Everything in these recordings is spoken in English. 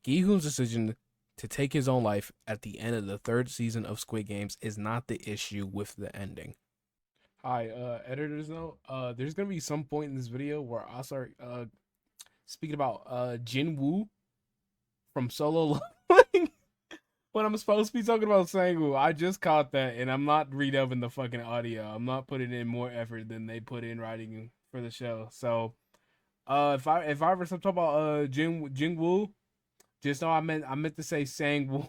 Gi-hun's decision to take his own life at the end of the third season of Squid Games is not the issue with the ending. Hi, editors note. There's gonna be some point in this video where I'll start speaking about Jin Woo from Solo Leveling when I'm supposed to be talking about Sang-woo. I just caught that, and I'm not redubbing the fucking audio. I'm not putting in more effort than they put in writing for the show. So, if I ever start talking about Jin Woo, just know I meant to say Sang-woo.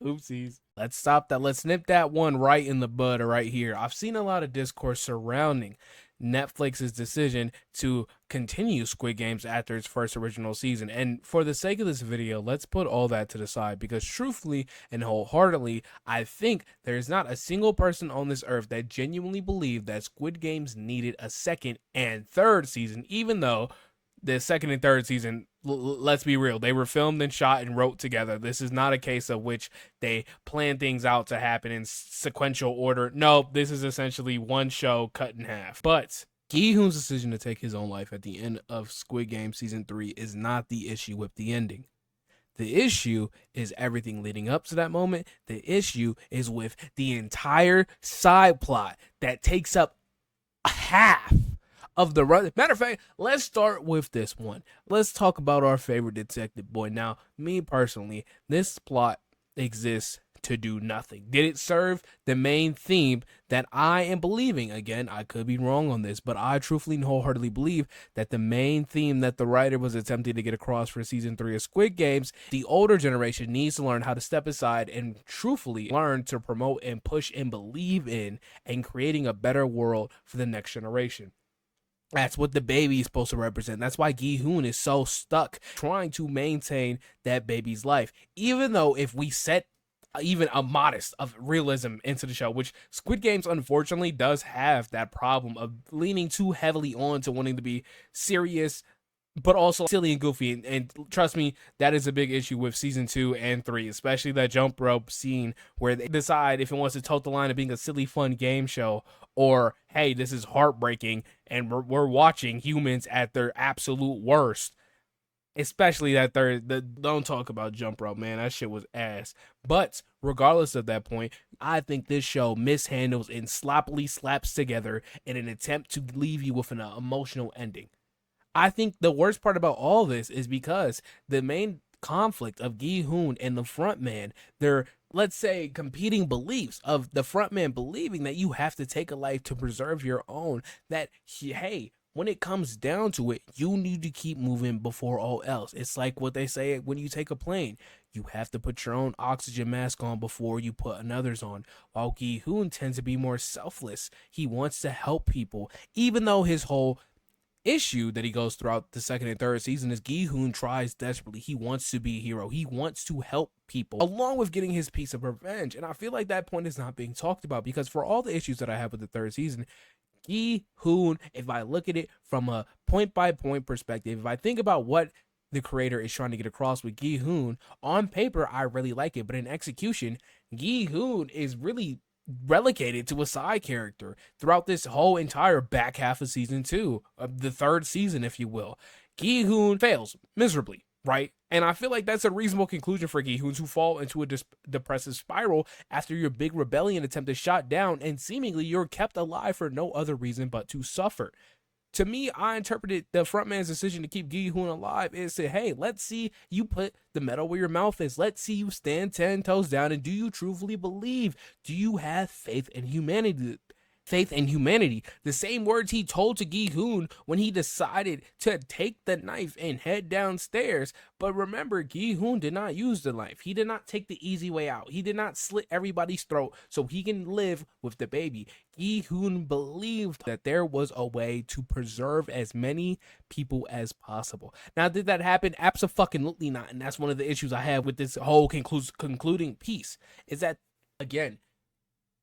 Oopsies. Let's stop that. Let's nip that one right in the bud right here. I've seen a lot of discourse surrounding Netflix's decision to continue Squid Games after its first original season. And for the sake of this video, let's put all that to the side, because truthfully and wholeheartedly, I think there's not a single person on this earth that genuinely believed that Squid Games needed a second and third season, even though the second and third season, let's be real, they were filmed and shot and wrote together. This is not a case of which they plan things out to happen in sequential order. No, this is essentially one show cut in half. But Gi-hun's decision to take his own life at the end of Squid Game Season 3 is not the issue with the ending. The issue is everything leading up to that moment. The issue is with the entire side plot that takes up half of the run. Matter of fact, let's start with this one. Let's talk about our favorite detective boy. Now, me personally, this plot exists to do nothing. Did it serve the main theme that I am believing? Again, I could be wrong on this, but I truthfully and wholeheartedly believe that the main theme that the writer was attempting to get across for season 3 of Squid Games, the older generation needs to learn how to step aside and truthfully learn to promote and push and believe in and creating a better world for the next generation. That's what the baby is supposed to represent. That's why Gi-hun is so stuck trying to maintain that baby's life. Even though if we set even a modest of realism into the show, which Squid Games unfortunately does have that problem of leaning too heavily on to wanting to be serious, but also silly and goofy. And trust me, that is a big issue with season 2 and 3, especially that jump rope scene where they decide if it wants to toe the line of being a silly, fun game show, or hey, this is heartbreaking and we're watching humans at their absolute worst. Especially that don't talk about jump rope, man. That shit was ass. But regardless of that point, I think this show mishandles and sloppily slaps together in an attempt to leave you with an emotional ending. I think the worst part about all this is because the main conflict of Gi-hun and the frontman, their, let's say, competing beliefs of the frontman believing that you have to take a life to preserve your own, that, hey, when it comes down to it, you need to keep moving before all else. It's like what they say when you take a plane. You have to put your own oxygen mask on before you put another's on. While Gi-hun tends to be more selfless. He wants to help people, even though his whole issue that he goes throughout the second and third season is Gi-hun tries desperately. He wants to be a hero. He wants to help people along with getting his piece of revenge. And I feel like that point is not being talked about, because for all the issues that I have with the third season, Gi-hun, if I look at it from a point by point perspective, if I think about what the creator is trying to get across with Gi-hun, on paper I really like it, but in execution, Gi-hun is really relegated to a side character throughout this whole entire back half of season 2 of the third season, if you will. Gi-hun fails miserably, right? And I feel like that's a reasonable conclusion for Gi-hun to fall into a depressive spiral after your big rebellion attempt is shot down and seemingly you're kept alive for no other reason but to suffer. To me, I interpreted the frontman's decision to keep Gi-hun alive is to, hey, let's see you put the metal where your mouth is. Let's see you stand 10 toes down. And do you truthfully believe? Do you have faith in humanity? Faith and humanity. The same words he told to Gi-hun when he decided to take the knife and head downstairs. But remember, Gi-hun did not use the knife. He did not take the easy way out. He did not slit everybody's throat so he can live with the baby. Gi-hun believed that there was a way to preserve as many people as possible. Now, did that happen? Absolutely not. And that's one of the issues I have with this whole concluding piece, is that, again,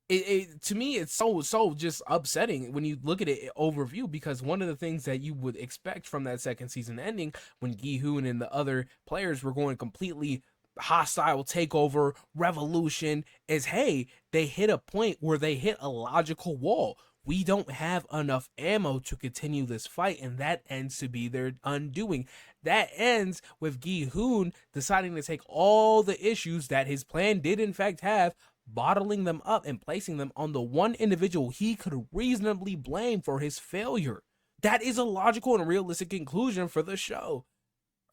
to me, it's so just upsetting when you look at it overview, because one of the things that you would expect from that second season ending, when Gi-hun and the other players were going completely hostile takeover revolution, is, hey, they hit a point where they hit a logical wall. we don't have enough ammo to continue this fight, and that ends to be their undoing. That ends with Gi-hun deciding to take all the issues that his plan did in fact have, bottling them up and placing them on the one individual he could reasonably blame for his failure. That is a logical and realistic conclusion for the show.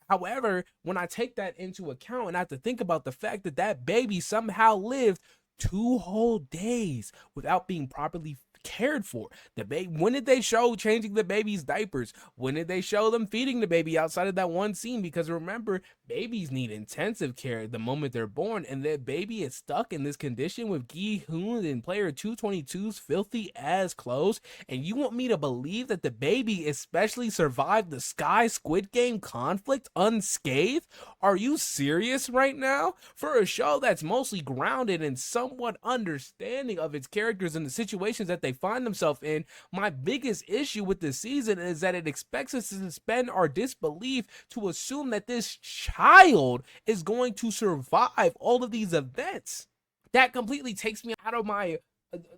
However, when I take that into account and I have to think about the fact that that baby somehow lived 2 whole days without being properly cared for. The baby, when did they show changing the baby's diapers? When did they show them feeding the baby outside of that one scene? Because remember, babies need intensive care the moment they're born, and that baby is stuck in this condition with Gi-hun in player 222's filthy ass clothes. And you want me to believe that the baby especially survived the Squid Game conflict unscathed? Are you serious right now? For a show that's mostly grounded and somewhat understanding of its characters and the situations that they find themselves in, my biggest issue with this season is that it expects us to suspend our disbelief to assume that this child is going to survive all of these events. That completely takes me out of my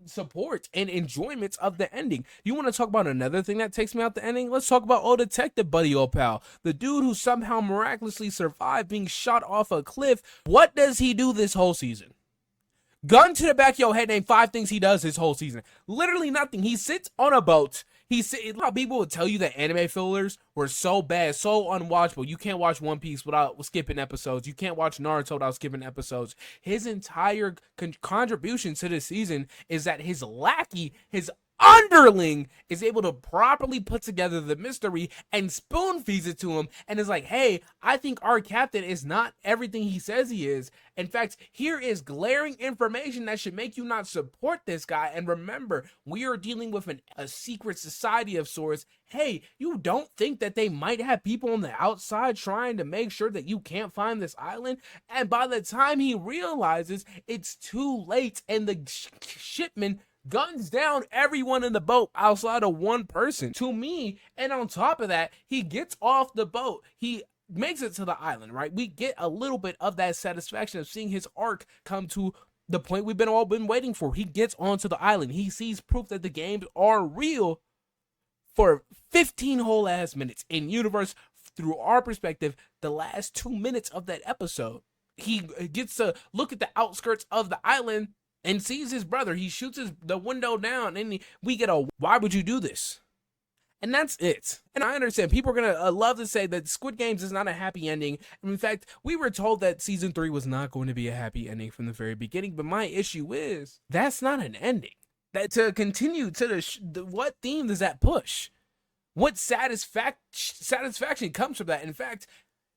support and enjoyments of the ending. You want to talk about another thing that takes me out the ending? Let's talk about old detective buddy old pal, the dude who somehow miraculously survived being shot off a cliff. What does he do this whole season? Gun to the back of your head, name 5 things he does this whole season. Literally nothing. He sits on a boat. How people would tell you that anime fillers were so bad, so unwatchable. You can't watch One Piece without skipping episodes. You can't watch Naruto without skipping episodes. His entire contribution to this season is that his lackey, his underling, is able to properly put together the mystery and spoon feeds it to him and is like, hey, I think our captain is not everything he says he is. In fact, here is glaring information that should make you not support this guy. And remember, we are dealing with a secret society of sorts. Hey, you don't think that they might have people on the outside trying to make sure that you can't find this island? And by the time he realizes, it's too late, and the shipman guns down everyone in the boat outside of one person. To me, and on top of that, he gets off the boat. He makes it to the island, right? We get a little bit of that satisfaction of seeing his arc come to the point we've all been waiting for. He gets onto the island. He sees proof that the games are real for 15 whole ass minutes in universe. Through our perspective, the last 2 minutes of that episode, he gets to look at the outskirts of the island and sees his brother. He shoots the window down, and we get a, why would you do this? And that's it. And I understand people are going to love to say that Squid Games is not a happy ending. And in fact, we were told that season 3 was not going to be a happy ending from the very beginning. But my issue is, that's not an ending. That to continue to what theme does that push? What satisfaction comes from that? In fact,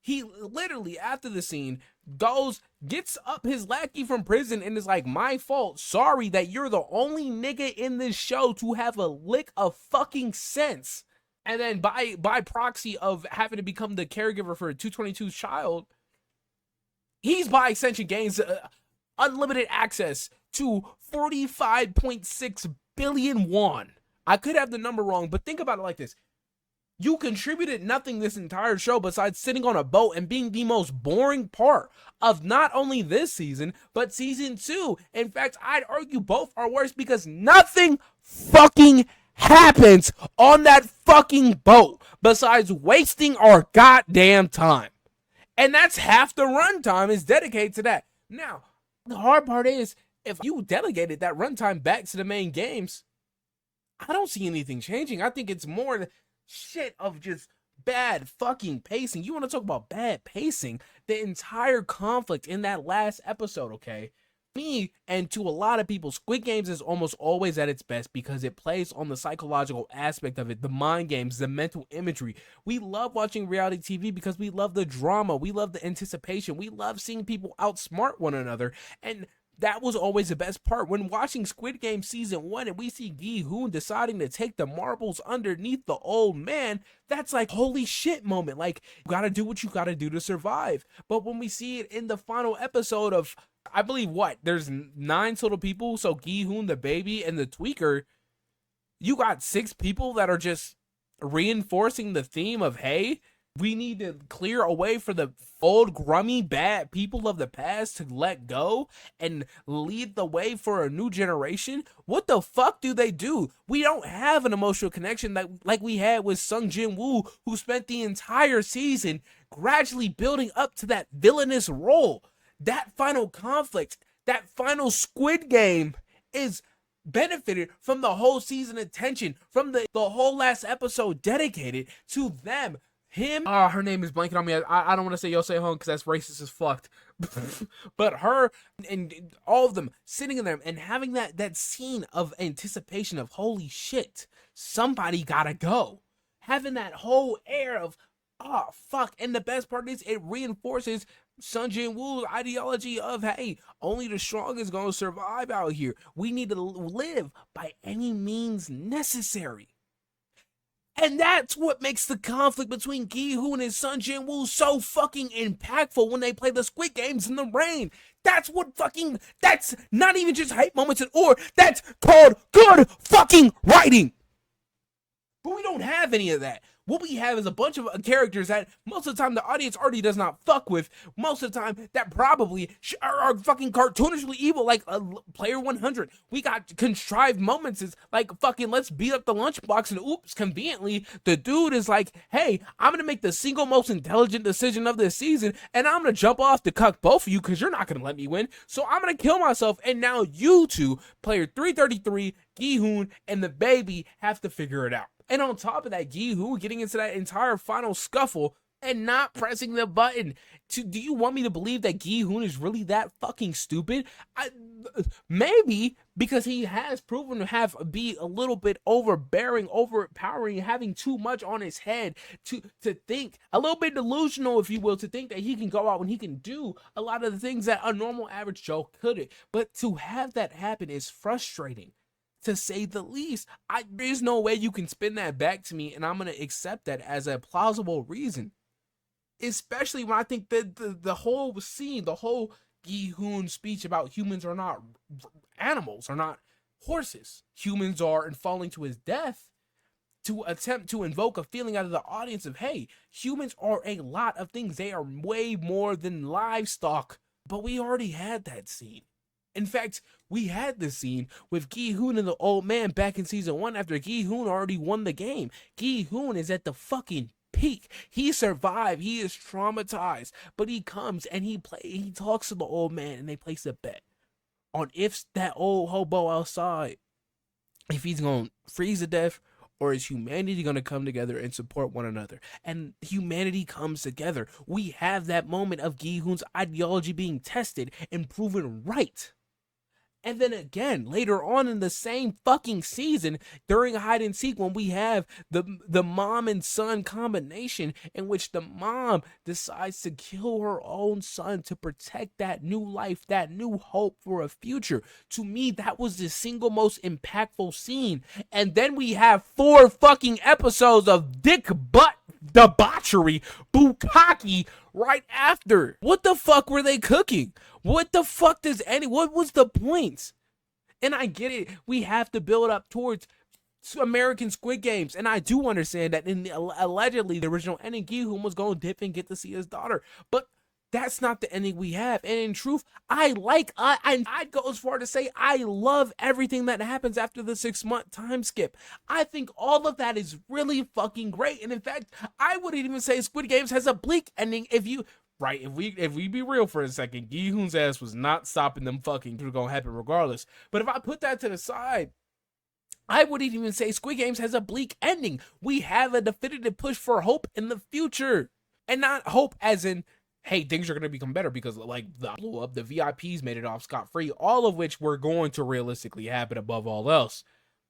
he literally, after the scene, gets up his lackey from prison and is like, my fault. Sorry that you're the only nigga in this show to have a lick of fucking sense. And then by proxy of having to become the caregiver for 222's child, he's by extension gains unlimited access to 45.6 billion won. I could have the number wrong, but think about it like this. You contributed nothing this entire show besides sitting on a boat and being the most boring part of not only this season, but season 2. In fact, I'd argue both are worse because nothing fucking happens on that fucking boat besides wasting our goddamn time. And that's half the runtime is dedicated to that. Now, the hard part is, if you delegated that runtime back to the main games, I don't see anything changing. I think it's more shit of just bad fucking pacing. You want to talk about bad pacing? The entire conflict in that last episode, okay? Me and to a lot of people, Squid Games is almost always at its best because it plays on the psychological aspect of it, the mind games, the mental imagery. We love watching reality TV because we love the drama, we love the anticipation, we love seeing people outsmart one another, and that was always the best part. When watching Squid Game Season 1 and we see Gi-hun deciding to take the marbles underneath the old man, that's like, holy shit moment. Like, you gotta do what you gotta do to survive. But when we see it in the final episode of, I believe, there's 9 total people, so Gi-hun, the baby, and the tweaker, you got 6 people that are just reinforcing the theme of, hey, We need to clear a way for the old, grummy, bad people of the past to let go and lead the way for a new generation. What the fuck do they do? We don't have an emotional connection like we had with Sung Jin Woo, who spent the entire season gradually building up to that villainous role. That final conflict, that final Squid Game is benefited from the whole season attention, from the whole last episode dedicated to them. Him, her name is blanking on me. I don't want to say Yo Say Home because that's racist as fucked. But her and all of them sitting in there and having that scene of anticipation of holy shit, somebody gotta go. Having that whole air of oh fuck. And the best part is it reinforces Sun Jin Woo's ideology of hey, only the strong is gonna survive out here. We need to live by any means necessary. And that's what makes the conflict between Gi-hun and Sun Jin Woo so fucking impactful when they play the Squid Games in the rain. That's not even just hype moments or that's called good fucking writing. But we don't have any of that. What we have is a bunch of characters that most of the time the audience already does not fuck with. Most of the time that probably are fucking cartoonishly evil, like Player 100. We got contrived moments. It's like fucking let's beat up the lunchbox, and oops, conveniently the dude is like, hey, I'm gonna make the single most intelligent decision of this season, and I'm gonna jump off to cuck both of you because you're not gonna let me win. So I'm gonna kill myself, and now you two, Player 333, Gi-hun, and the baby have to figure it out. And on top of that, Gi-hun getting into that entire final scuffle and not pressing the button. Do you want me to believe that Gi-hun is really that fucking stupid? Maybe, because he has proven to be a little bit overbearing, overpowering, having too much on his head to think, a little bit delusional, if you will, to think that he can go out and he can do a lot of the things that a normal average Joe couldn't. But to have that happen is frustrating, to say the least. There's no way you can spin that back to me and I'm going to accept that as a plausible reason. Especially when I think that the whole scene, the whole Gi-hun speech about humans are not animals, are not horses. Humans are, and falling to his death, to attempt to invoke a feeling out of the audience of, hey, humans are a lot of things. They are way more than livestock. But we already had that scene. In fact, we had this scene with Gi-hun and the old man back in season 1 after Gi-hun already won the game. Gi-hun is at the fucking peak. He survived. He is traumatized. But he comes and he talks to the old man and they place a bet on if that old hobo outside, if he's going to freeze to death or is humanity going to come together and support one another? And humanity comes together. We have that moment of Gi-hun's ideology being tested and proven right. And then again, later on in the same fucking season, during hide and seek, when we have the mom and son combination in which the mom decides to kill her own son to protect that new life, that new hope for a future. To me, that was the single most impactful scene. And then we have 4 fucking episodes of dick butt debauchery, bukkake right after. What the fuck were they cooking? What the fuck what was the point? And I get it, we have to build up towards American Squid Games, and I do understand that allegedly the original ending, Gi-hun was going to dip and get to see his daughter, but that's not the ending we have. And in truth, I'd go as far to say I love everything that happens after the 6-month time skip. I think all of that is really fucking great. And in fact, I wouldn't even say Squid Games has a bleak ending if we be real for a second. Gi-hun's ass was not stopping them fucking. It was gonna happen regardless. But if I put that to the side, I wouldn't even say Squid Games has a bleak ending. We have a definitive push for hope in the future. And not hope as in, hey, things are going to become better because like the blew up, the VIPs made it off scot-free, all of which were going to realistically happen above all else.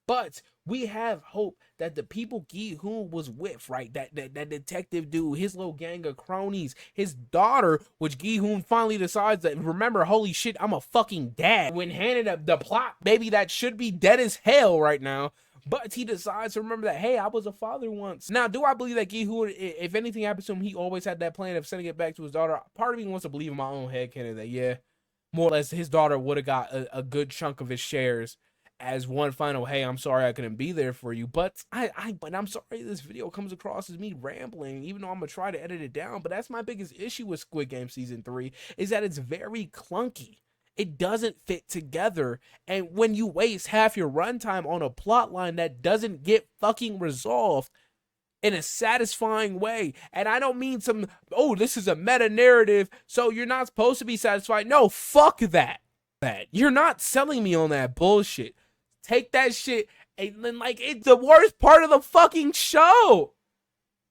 But we have hope that the people Gi-hun was with, right, that detective dude, his little gang of cronies, his daughter, which Gi-hun finally decides that, remember, holy shit, I'm a fucking dad. When handed up the plot, baby, that should be dead as hell right now. But he decides to remember that, hey, I was a father once. Now, do I believe that Gi-hun, if anything happens to him, he always had that plan of sending it back to his daughter? Part of me wants to believe in my own head, Kenny, that, yeah, more or less his daughter would have got a good chunk of his shares as one final, hey, I'm sorry I couldn't be there for you, but I'm sorry this video comes across as me rambling, even though I'm gonna try to edit it down. But that's my biggest issue with Squid Game season 3, is that it's very clunky. It doesn't fit together, and when you waste half your runtime on a plot line that doesn't get fucking resolved in a satisfying way. And I don't mean some, oh, this is a meta narrative, so you're not supposed to be satisfied. No, fuck that. You're not selling me on that bullshit. Take that shit, and then, like, it's the worst part of the fucking show.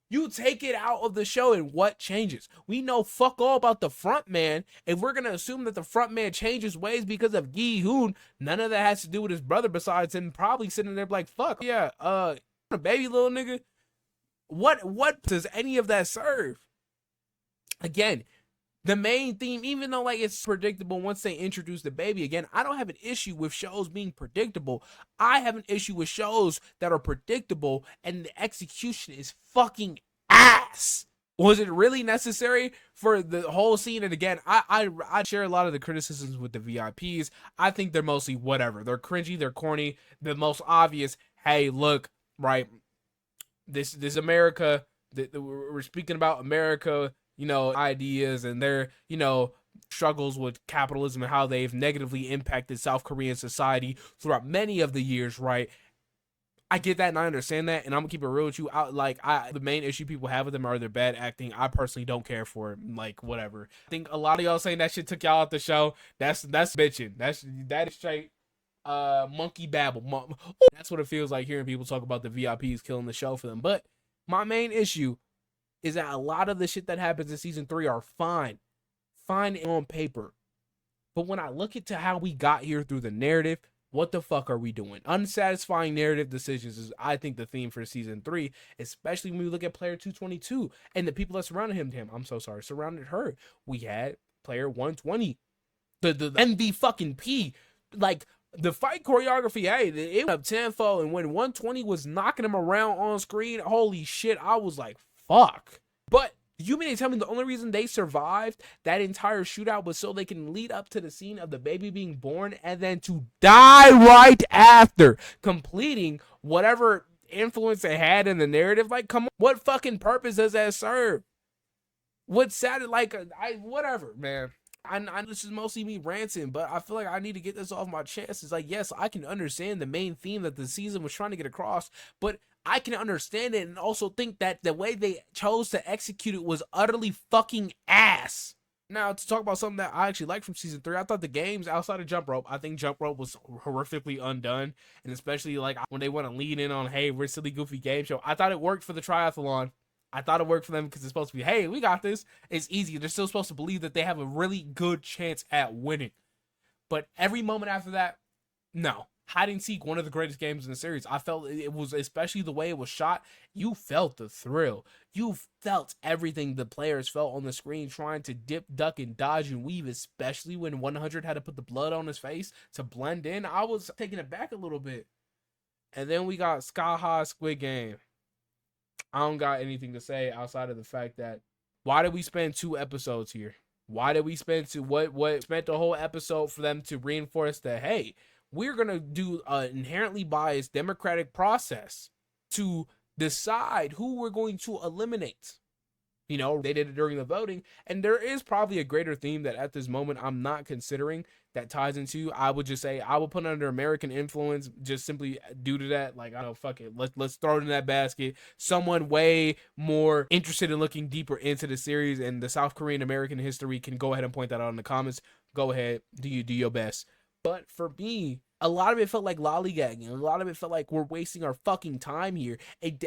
You take it out of the show, and what changes? We know fuck all about the front man. If we're gonna assume that the front man changes ways because of Gi-hun, none of that has to do with his brother, besides him probably sitting there like, fuck yeah, a baby little nigga. What does any of that serve? Again, the main theme, even though like it's predictable once they introduce the baby, again, I don't have an issue with shows being predictable. I have an issue with shows that are predictable and the execution is fucking ass. Was it really necessary for the whole scene? And again, I share a lot of the criticisms with the VIPs. I think they're mostly whatever. They're cringy, they're corny. The most obvious, hey, look, right, this America, we're speaking about America, you know, ideas and their, you know, struggles with capitalism and how they've negatively impacted South Korean society throughout many of the years, right? I get that and I understand that, and I'm gonna keep it real with you. The main issue people have with them are their bad acting. I personally don't care for it. Like, whatever. I think a lot of y'all saying that shit took y'all out the show. That's bitching. That is straight monkey babble. That's what it feels like hearing people talk about the VIPs killing the show for them. But my main issue is that a lot of the shit that happens in season 3 are fine on paper. But when I look into how we got here through the narrative, what the fuck are we doing? Unsatisfying narrative decisions is, I think, the theme for season 3, especially when we look at player 222 and the people that surrounded him. I'm so sorry, surrounded her. We had player 120, the MV fucking P, like, the fight choreography, hey, it went up tenfold, and when 120 was knocking him around on screen, holy shit, I was like, fuck. But you mean to tell me the only reason they survived that entire shootout was so they can lead up to the scene of the baby being born and then to die right after, completing whatever influence they had in the narrative? Like, come on, what fucking purpose does that serve? What sounded like whatever, man. I this is mostly me ranting, but I feel like I need to get this off my chest. It's like, yes, I can understand the main theme that the season was trying to get across, but I can understand it and also think that the way they chose to execute it was utterly fucking ass. Now, to talk about something that I actually liked from season 3, I thought the games outside of jump rope, I think jump rope was horrifically undone, and especially like when they want to lean in on, hey, we're silly goofy game show. I thought it worked for the triathlon. I thought it worked for them because it's supposed to be, hey, we got this. It's easy. They're still supposed to believe that they have a really good chance at winning. But every moment after that, no. Hide and seek, one of the greatest games in the series. I felt it was, especially the way it was shot, you felt the thrill. You felt everything the players felt on the screen trying to dip, duck, and dodge and weave, especially when 100 had to put the blood on his face to blend in. I was taking it back a little bit. And then we got Sky High Squid Game. I don't got anything to say outside of the fact that, why did we spend 2 episodes here? Why did we spend what spent the whole episode for them to reinforce that, hey, we're going to do an inherently biased democratic process to decide who we're going to eliminate. You know, they did it during the voting, and there is probably a greater theme that at this moment I'm not considering that ties into. I would just say I would put under American influence just simply due to that. Like, I don't know, fuck it. Let's throw it in that basket. Someone way more interested in looking deeper into the series and the South Korean American history can go ahead and point that out in the comments. Go ahead, do your best. But for me, a lot of it felt like lollygagging. A lot of it felt like we're wasting our fucking time here.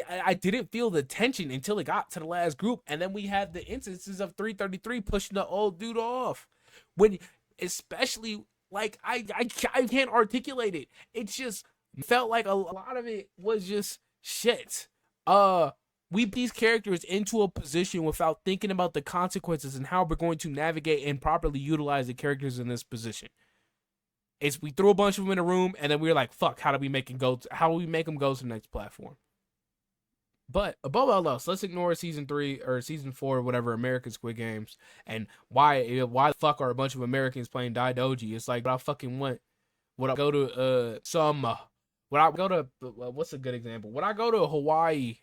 I didn't feel the tension until it got to the last group. And then we had the instances of 333 pushing the old dude off. When, especially, like, I can't articulate it. It just felt like a lot of it was just shit. We put these characters into a position without thinking about the consequences and how we're going to navigate and properly utilize the characters in this position. We threw a bunch of them in a room, and then we were like, fuck, how do we make them go to the next platform? But above all else, let's ignore season 3 or season 4, whatever, American Squid Games, and why the fuck are a bunch of Americans playing Dai Doji? It's like, what I fucking want. Would I go to would I go to what's a good example? Would I go to Hawaii,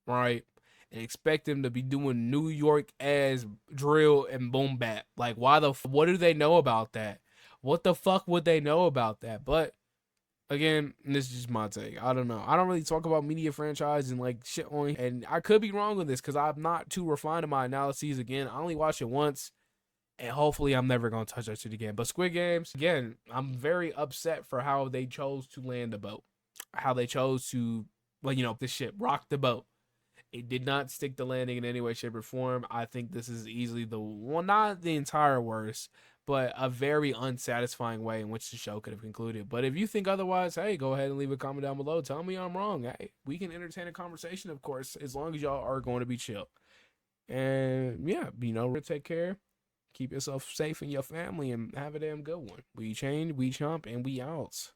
right? And expect them to be doing New York as drill and boom bap. Like, what do they know about that? What the fuck would they know about that? But again, this is just my take. I don't know. I don't really talk about media franchise and like shit on, and I could be wrong with this because I'm not too refined in my analyses. Again, I only watched it once, and hopefully I'm never gonna touch that shit again. But Squid Games, again, I'm very upset for how they chose to land the boat, how they chose to, like, this shit rock the boat. It did not stick the landing in any way, shape, or form. I think this is easily not the entire worst, but a very unsatisfying way in which the show could have concluded. But if you think otherwise, hey, go ahead and leave a comment down below. Tell me I'm wrong. Hey, we can entertain a conversation, of course, as long as y'all are going to be chill. And yeah, take care. Keep yourself safe and your family, and have a damn good one. We change, we chomp, and we out.